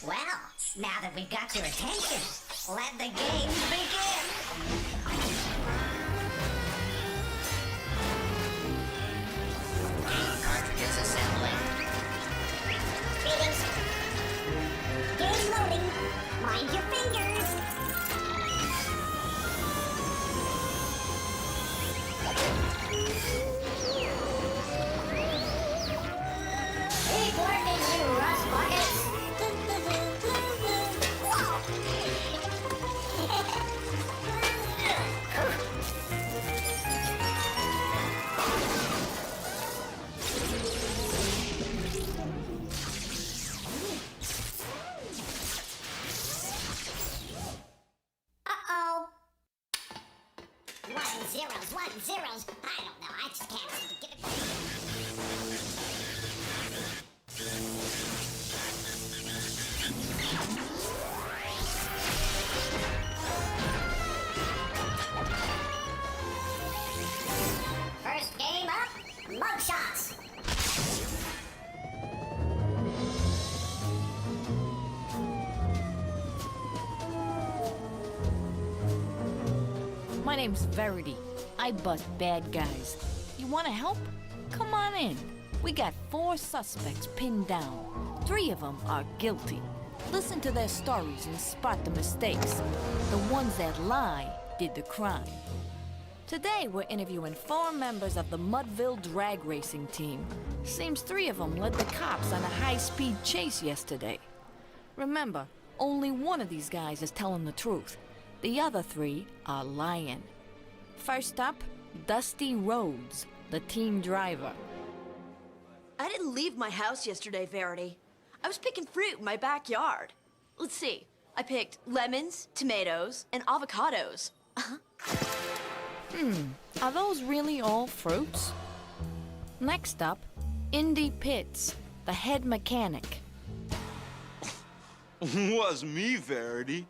Well, now that we've got your attention, let the games begin! Game cartridges assembling. Greetings. Game loading. Mind your fingers. Keep working, you rust buckets. Uh-oh. 1 zeros, 1 zeros. I don't know. I just can't seem to get it. First game up, mugshots. My name's Verity. I bust bad guys. You want to help? Come on in. We got 4 suspects pinned down. 3 of them are guilty. Listen to their stories and spot the mistakes. The ones that lie did the crime. Today, we're interviewing 4 members of the Mudville drag racing team. Seems 3 of them led the cops on a high-speed chase yesterday. Remember, only one of these guys is telling the truth. The other 3 are lying. First up, Dusty Rhodes, the team driver. I didn't leave my house yesterday, Verity. I was picking fruit in my backyard. Let's see. I picked lemons, tomatoes, and avocados. Are those really all fruits? Next up, Indy Pitts, the head mechanic. Was me, Verity.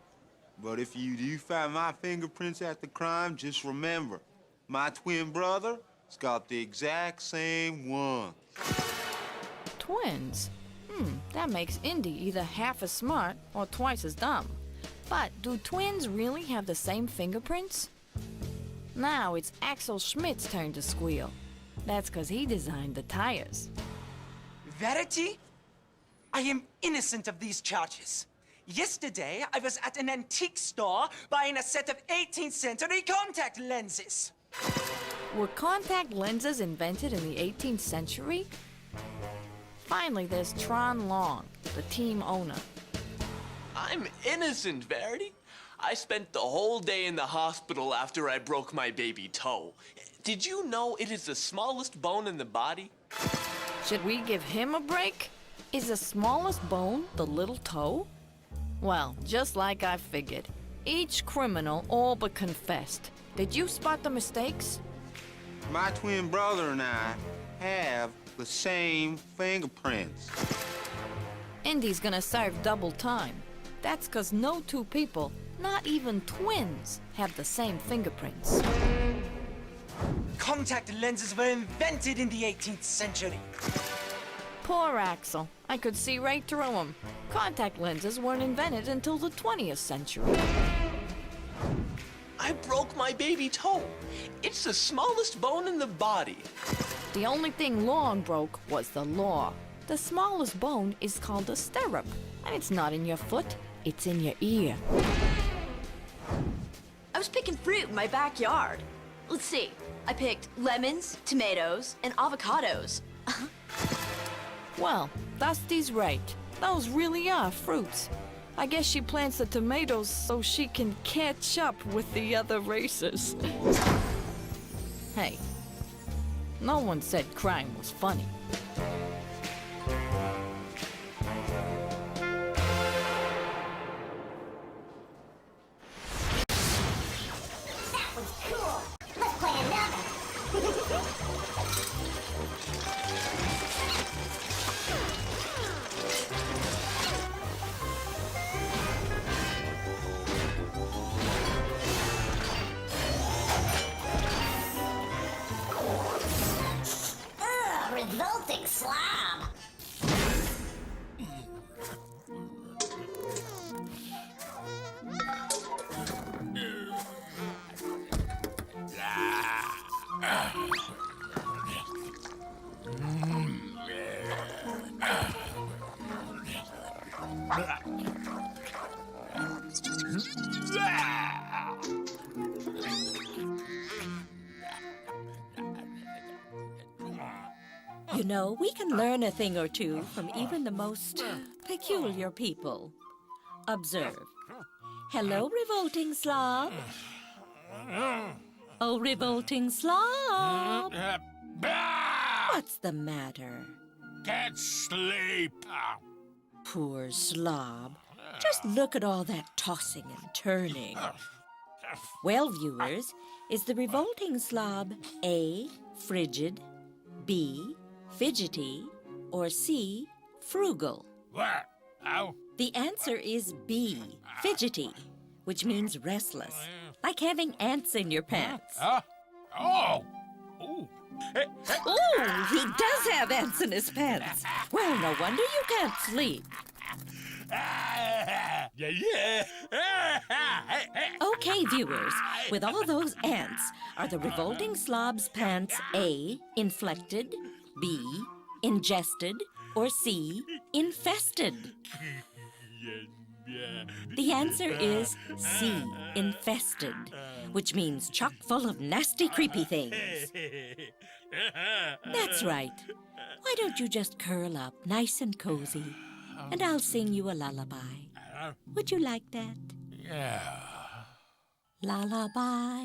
But if you do find my fingerprints at the crime, just remember, my twin brother's got the exact same one. Twins? That makes Indy either half as smart or twice as dumb. But do twins really have the same fingerprints? Now it's Axel Schmidt's turn to squeal. That's 'cause he designed the tires. Verity? I am innocent of these charges. Yesterday, I was at an antique store buying a set of 18th century contact lenses. Were contact lenses invented in the 18th century? Finally, there's Tron Long, the team owner. I'm innocent, Verity. I spent the whole day in the hospital after I broke my baby toe. Did you know it is the smallest bone in the body? Should we give him a break? Is the smallest bone the little toe? Well, just like I figured. Each criminal all but confessed. Did you spot the mistakes? My twin brother and I have the same fingerprints. Indy's gonna serve double time. That's 'cause no 2 people, not even twins, have the same fingerprints. Contact lenses were invented in the 18th century. Poor Axel. I could see right through him. Contact lenses weren't invented until the 20th century. I broke my baby toe. It's the smallest bone in the body. The only thing Long broke was the law. The smallest bone is called a stirrup, and it's not in your foot, it's in your ear. I was picking fruit in my backyard. Let's see. I picked lemons, tomatoes, and avocados. Well, Dusty's right. Those really are fruits. I guess she plants the tomatoes so she can catch up with the other racers. Hey, no one said crime was funny. That was cool. Let's play another. revolting slob. You know, we can learn a thing or two from even the most peculiar people. Observe. Hello, revolting slob. Oh, revolting slob. What's the matter? Can't sleep. Poor slob. Just look at all that tossing and turning. Well, viewers, is the revolting slob A, frigid, B, fidgety, or C, frugal? What? Ow. The answer is B, fidgety, which means restless, like having ants in your pants. Oh. Ooh. Ooh, he does have ants in his pants. Well, no wonder you can't sleep. Yeah. Okay, viewers, with all those ants, are the revolting slob's pants A, inflected, B, ingested, or C, infested? The answer is C, infested, which means chock full of nasty, creepy things. That's right. Why don't you just curl up nice and cozy, and I'll sing you a lullaby. Would you like that? Yeah. Lullaby,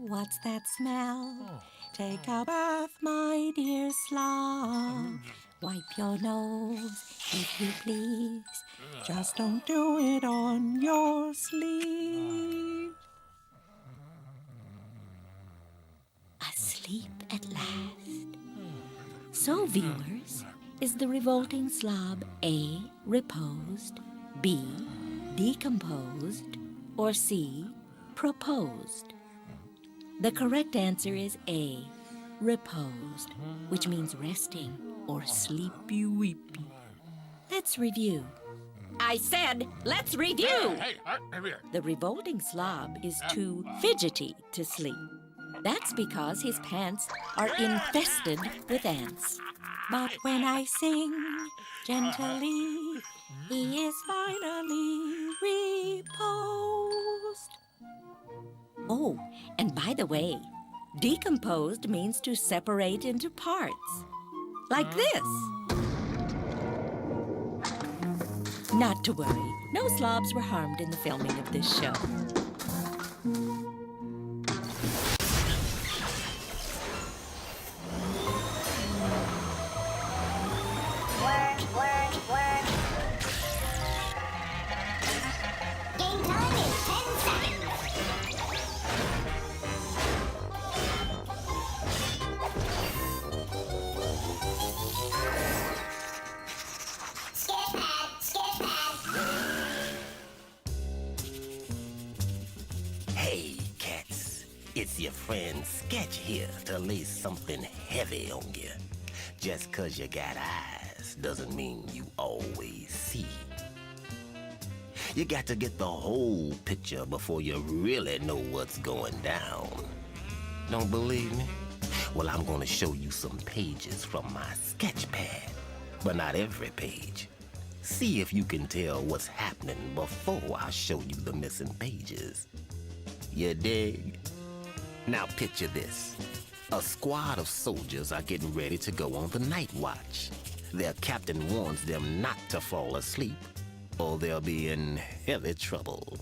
what's that smell? Take a bath, my dear slob. Wipe your nose, if you please. Just don't do it on your sleeve. Asleep at last. So, viewers, is the revolting slob A, reposed, B, decomposed, or C, proposed? The correct answer is A, reposed, which means resting or sleepy weepy. Let's review. I said, let's review! Hey, here. The revolting slob is too fidgety to sleep. That's because his pants are infested with ants. But when I sing gently, he is finally reposed. Oh, and by the way, decomposed means to separate into parts. Like this. Not to worry, no slobs were harmed in the filming of this show. Game time in 10 seconds. Skip pad. Hey, cats. It's your friend Sketch here to lay something heavy on you. Just 'cause you got eyes doesn't mean you always see. You got to get the whole picture before you really know what's going down. Don't believe me? Well, I'm gonna show you some pages from my sketch pad, but not every page. See if you can tell what's happening before I show you the missing pages. You dig? Now picture this. A squad of soldiers are getting ready to go on the night watch. Their captain warns them not to fall asleep, or they'll be in heavy trouble.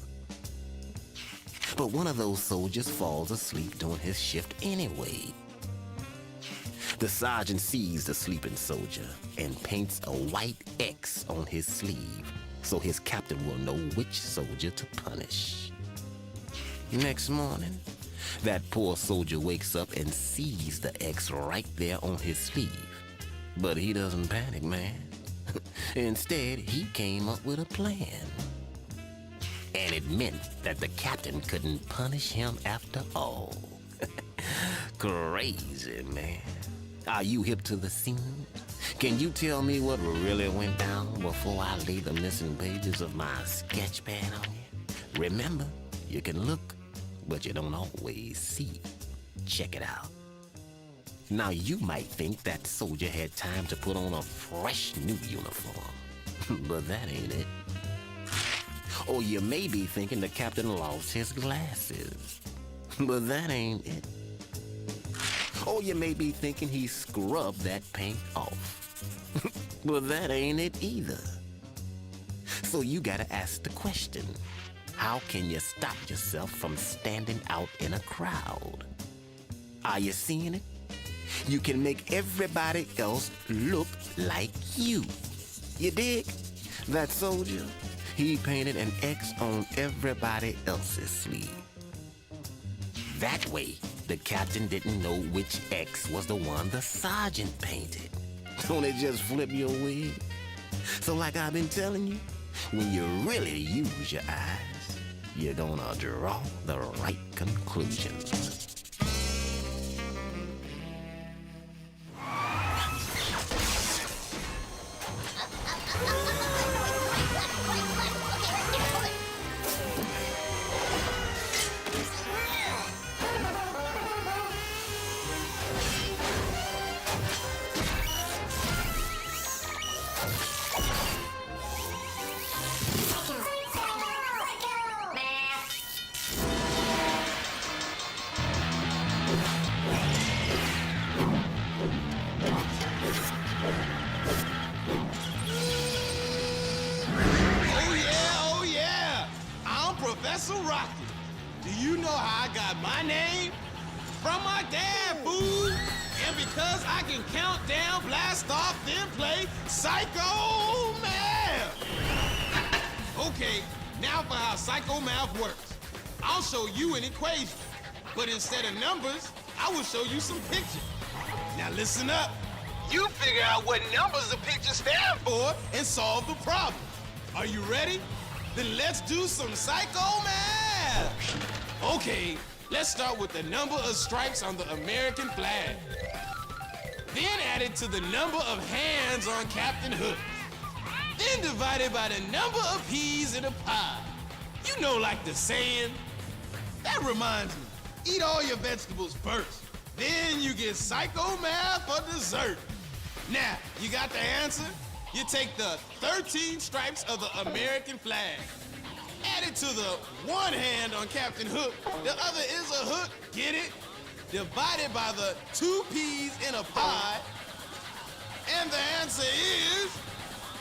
But one of those soldiers falls asleep during his shift anyway. The sergeant sees the sleeping soldier and paints a white X on his sleeve so his captain will know which soldier to punish. Next morning, that poor soldier wakes up and sees the X right there on his sleeve. But he doesn't panic, man. Instead, he came up with a plan. And it meant that the captain couldn't punish him after all. Crazy, man. Are you hip to the scene? Can you tell me what really went down before I lay the missing pages of my sketch pad on you? Remember, you can look, but you don't always see. Check it out. Now, you might think that soldier had time to put on a fresh new uniform, but that ain't it. Or you may be thinking the captain lost his glasses, but that ain't it. Or you may be thinking he scrubbed that paint off, but that ain't it either. So you gotta ask the question, how can you stop yourself from standing out in a crowd? Are you seeing it? You can make everybody else look like you. You dig? That soldier, he painted an X on everybody else's sleeve. That way, the captain didn't know which X was the one the sergeant painted. Don't it just flip your wig? So like I've been telling you, when you really use your eyes, you're gonna draw the right conclusions. Oh yeah! I'm Professor Rocket. Do you know how I got my name? From my dad, fool! And because I can count down, blast off, then play Psycho Math! Okay, now for how Psycho Math works. I'll show you an equation, but instead of numbers, I will show you some pictures. Now listen up. You figure out what numbers the pictures stand for and solve the problem. Are you ready? Then let's do some Psycho Math! Okay, let's start with the number of stripes on the American flag. Then add it to the number of hands on Captain Hook. Then divide it by the number of peas in a pie. You know, like the saying. That reminds me, eat all your vegetables first. Then you get Psycho Math for dessert. Now, you got the answer? You take the 13 stripes of the American flag, add it to the one hand on Captain Hook, the other is a hook, get it? Divided by the 2 peas in a pie, and the answer is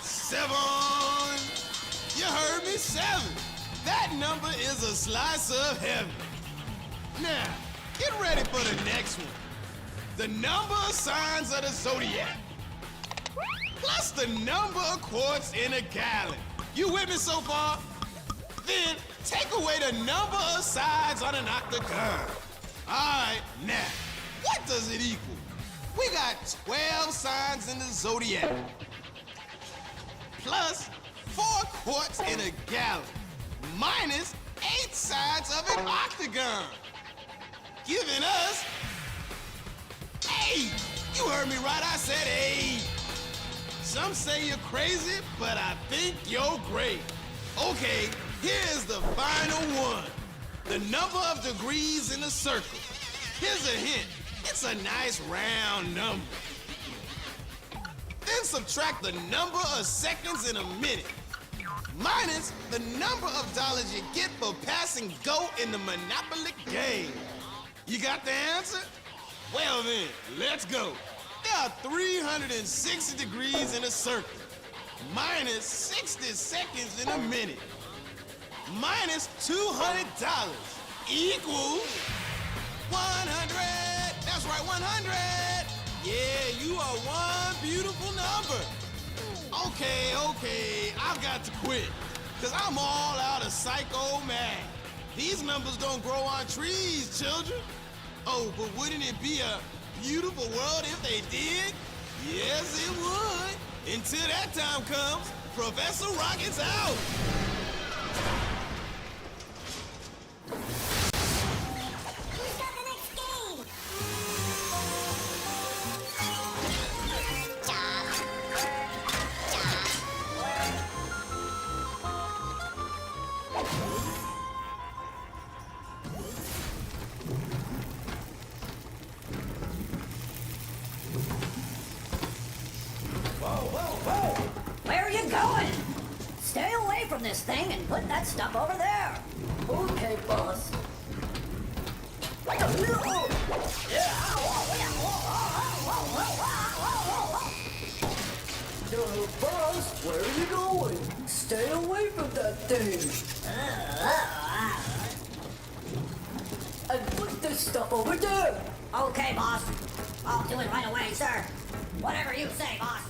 7. You heard me, 7. That number is a slice of heaven. Now, get ready for the next one. The number of signs of the zodiac, plus the number of quarts in a gallon. You with me so far? Then take away the number of sides on an octagon. All right, now, what does it equal? We got 12 signs in the zodiac, plus 4 quarts in a gallon, minus 8 sides of an octagon, giving us 8. You heard me right, I said 8. Some say you're crazy, but I think you're great. Okay, here's the final one. The number of degrees in a circle. Here's a hint. It's a nice round number. Then subtract the number of seconds in a minute, minus the number of dollars you get for passing go in the Monopoly game. You got the answer? Well then, let's go. There are 360 degrees in a circle, minus 60 seconds in a minute, minus $200 equals 100. That's right, 100. Yeah, you are one beautiful number. Okay, I've got to quit, because I'm all out of Psycho Math. These numbers don't grow on trees, children. Oh, but wouldn't it be a beautiful world if they did? Yes, it would. Until that time comes, Professor Rocket's out. Who's got the next game? going? Stay away from this thing and put that stuff over there. Okay, boss. No, boss, where are you going? Stay away from that thing. And put this stuff over there. Okay, boss. I'll do it right away, sir. Whatever you say, boss.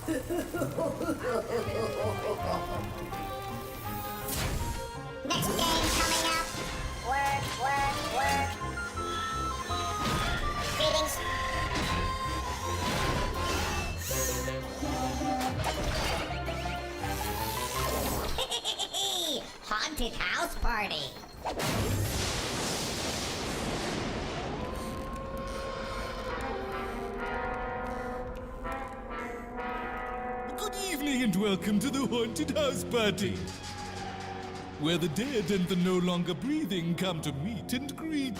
Next game coming up. Work. Greetings. Haunted house party. Good evening and welcome to the haunted house party, where the dead and the no longer breathing come to meet and greet.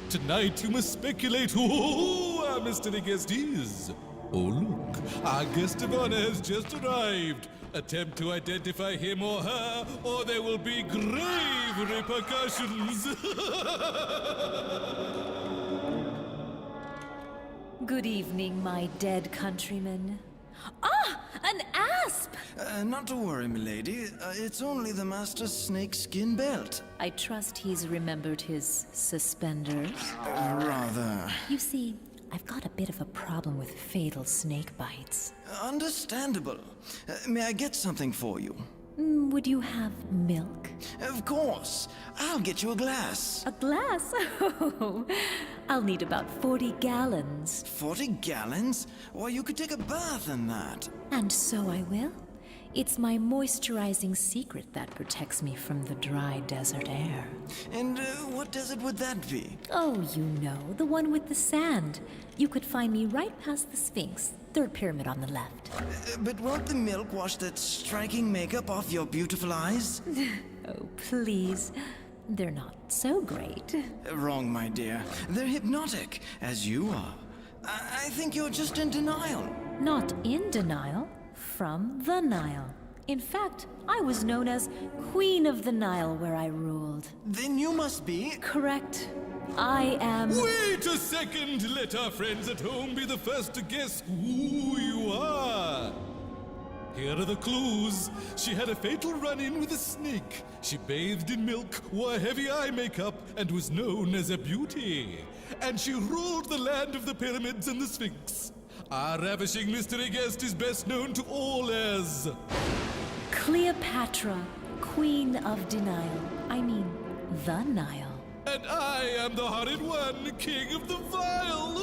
Tonight you must speculate who our mystery guest is. Oh look, our guest of honor has just arrived. Attempt to identify him or her, or there will be grave repercussions. Good evening, my dead countrymen. Ah, an asp! Not to worry, milady. It's only the Master Snakeskin belt. I trust he's remembered his suspenders. Rather. You see, I've got a bit of a problem with fatal snake bites. Understandable. May I get something for you? Would you have milk? Of course. I'll get you a glass. A glass? Oh, I'll need about 40 gallons. 40 gallons? Why, you could take a bath in that. And so I will. It's my moisturizing secret that protects me from the dry desert air. And what desert would that be? Oh, you know, the one with the sand. You could find me right past the Sphinx, third pyramid on the left. But won't the milk wash that striking makeup off your beautiful eyes? Oh, please. They're not so great. Wrong, my dear. They're hypnotic, as you are. I think you're just in denial. Not in denial. From the Nile. In fact, I was known as Queen of the Nile where I ruled. Then you must be... Correct. I am... Wait a second! Let our friends at home be the first to guess who you are. Here are the clues. She had a fatal run-in with a snake. She bathed in milk, wore heavy eye makeup, and was known as a beauty. And she ruled the land of the pyramids and the Sphinx. Our ravishing mystery guest is best known to all as... Cleopatra, Queen of Denial. I mean, the Nile. And I am the horrid one, King of the Vile!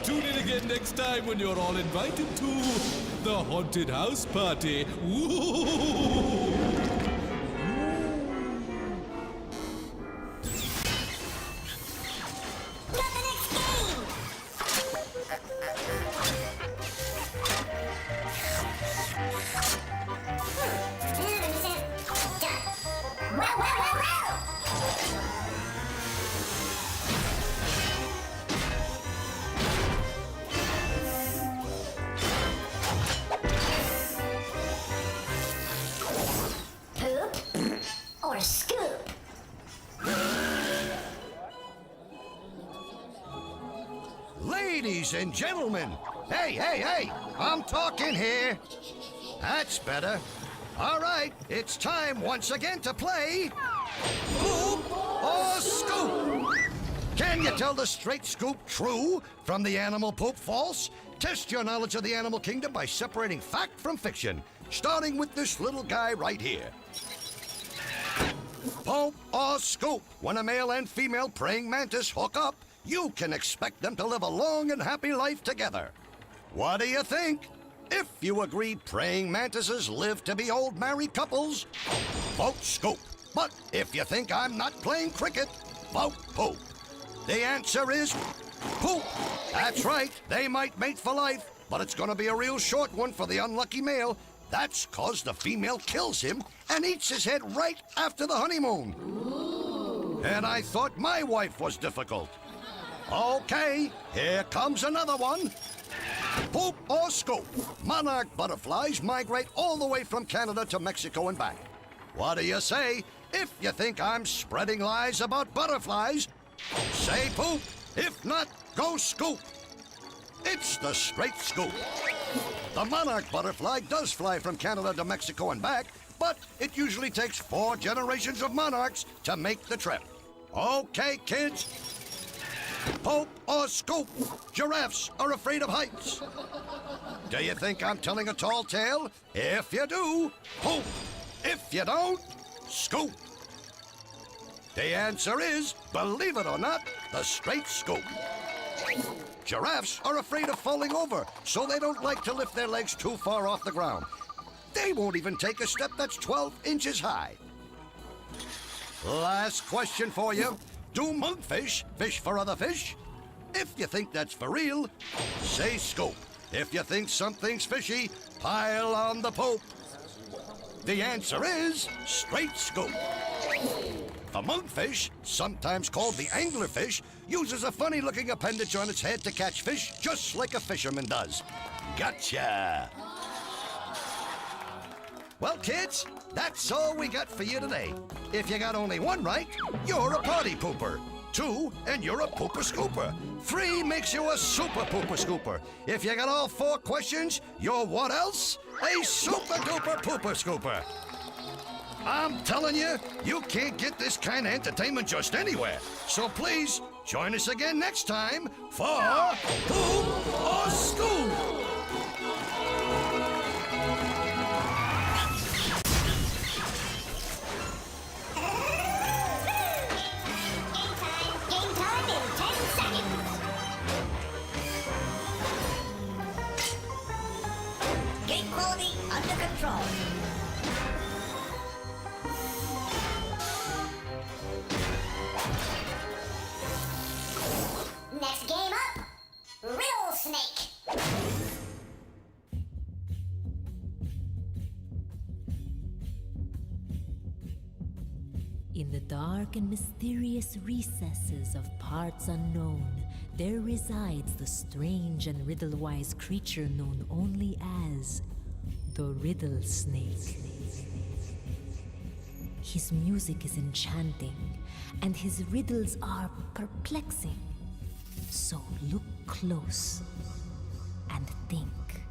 Tune in again next time when you're all invited to the haunted house party. Woo! Or scoop. Ladies and gentlemen, hey, I'm talking here. That's better. All right, it's time once again to play Poop or Scoop. Can you tell the straight scoop true from the animal poop false? Test your knowledge of the animal kingdom by separating fact from fiction, starting with this little guy right here. Poop or Scoop. When a male and female praying mantis hook up, you can expect them to live a long and happy life together. What do you think? If you agree praying mantises live to be old married couples, vote Scoop. But if you think I'm not playing cricket, vote Poop. The answer is Poop. That's right, they might mate for life, but it's gonna be a real short one for the unlucky male. That's 'cause the female kills him and eats his head right after the honeymoon. Ooh. And I thought my wife was difficult. Okay, here comes another one. Poop or scoop? Monarch butterflies migrate all the way from Canada to Mexico and back. What do you say? If you think I'm spreading lies about butterflies, say poop. If not, go scoop. It's the straight scoop. The monarch butterfly does fly from Canada to Mexico and back, but it usually takes 4 generations of monarchs to make the trip. Okay, kids. Poop or scoop? Giraffes are afraid of heights. Do you think I'm telling a tall tale? If you do, poop. If you don't, scoop. The answer is, believe it or not, the straight scoop. Giraffes are afraid of falling over, so they don't like to lift their legs too far off the ground. They won't even take a step that's 12 inches high. Last question for you. Do monkfish fish for other fish? If you think that's for real, say scoop. If you think something's fishy, pile on the poop. The answer is straight scoop. The monkfish, sometimes called the anglerfish, uses a funny-looking appendage on its head to catch fish, just like a fisherman does. Gotcha! Well, kids, that's all we got for you today. If you got only 1 right, you're a party pooper. 2, and you're a pooper scooper. 3 makes you a super pooper scooper. If you got all 4 questions, you're what else? A super duper pooper scooper. I'm telling you, you can't get this kind of entertainment just anywhere. So please, join us again next time for Poop or Scoop. Game time in 10 seconds. Gate quality under control. Next game up, Riddle Snake. In the dark and mysterious recesses of parts unknown, there resides the strange and riddle-wise creature known only as the Riddle Snake. His music is enchanting, and his riddles are perplexing. So look close and think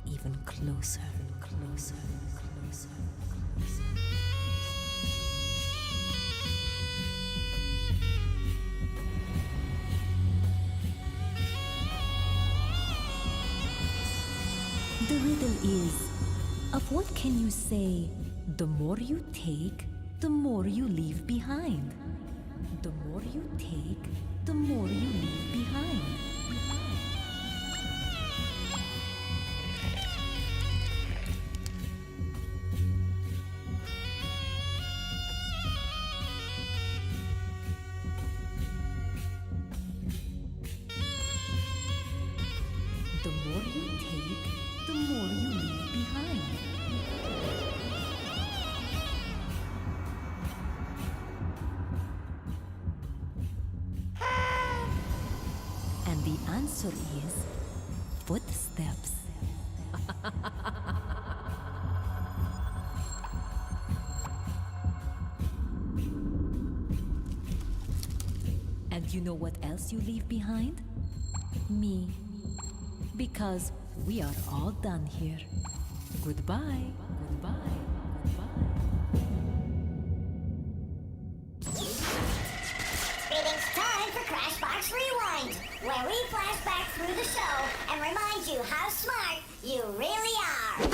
even closer and closer and closer and closer. The riddle is, of what can you say, the more you take, the more you leave behind? The more you take, the more you leave behind. The more you take, the more you leave behind. And the answer is footsteps. And you know what else you leave behind? Me. Because we are all done here. Goodbye. Goodbye. It's time for Crashbox Rewind, where we flash back through the show and remind you how smart you really are.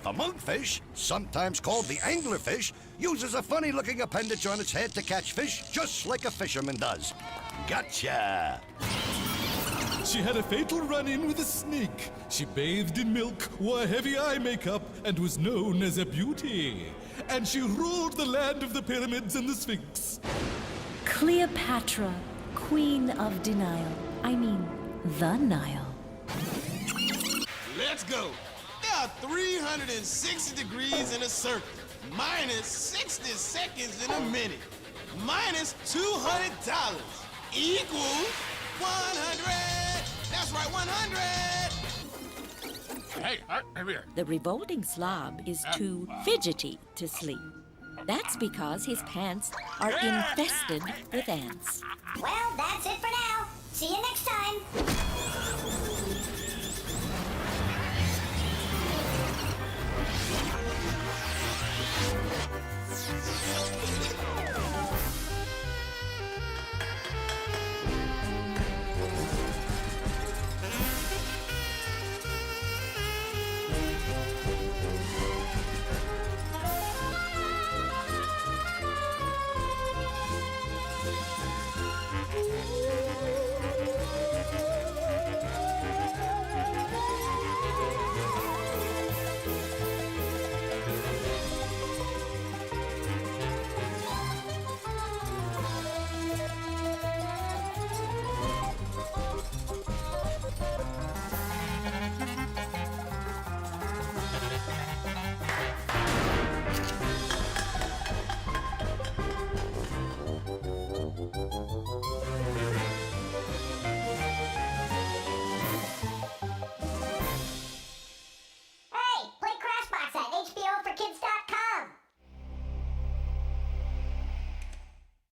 The monkfish, sometimes called the anglerfish, uses a funny-looking appendage on its head to catch fish, just like a fisherman does. Gotcha! She had a fatal run-in with a snake. She bathed in milk, wore heavy eye makeup, and was known as a beauty. And she ruled the land of the pyramids and the Sphinx. Cleopatra, Queen of Denial. I mean, the Nile. Let's go. There are 360 degrees in a circle, minus 60 seconds in a minute, minus $200. equals 100. That's right, 100. Hey, come here. The revolting slob is too fidgety to sleep. That's because his pants are infested with ants. Well, that's it for now. See you next time.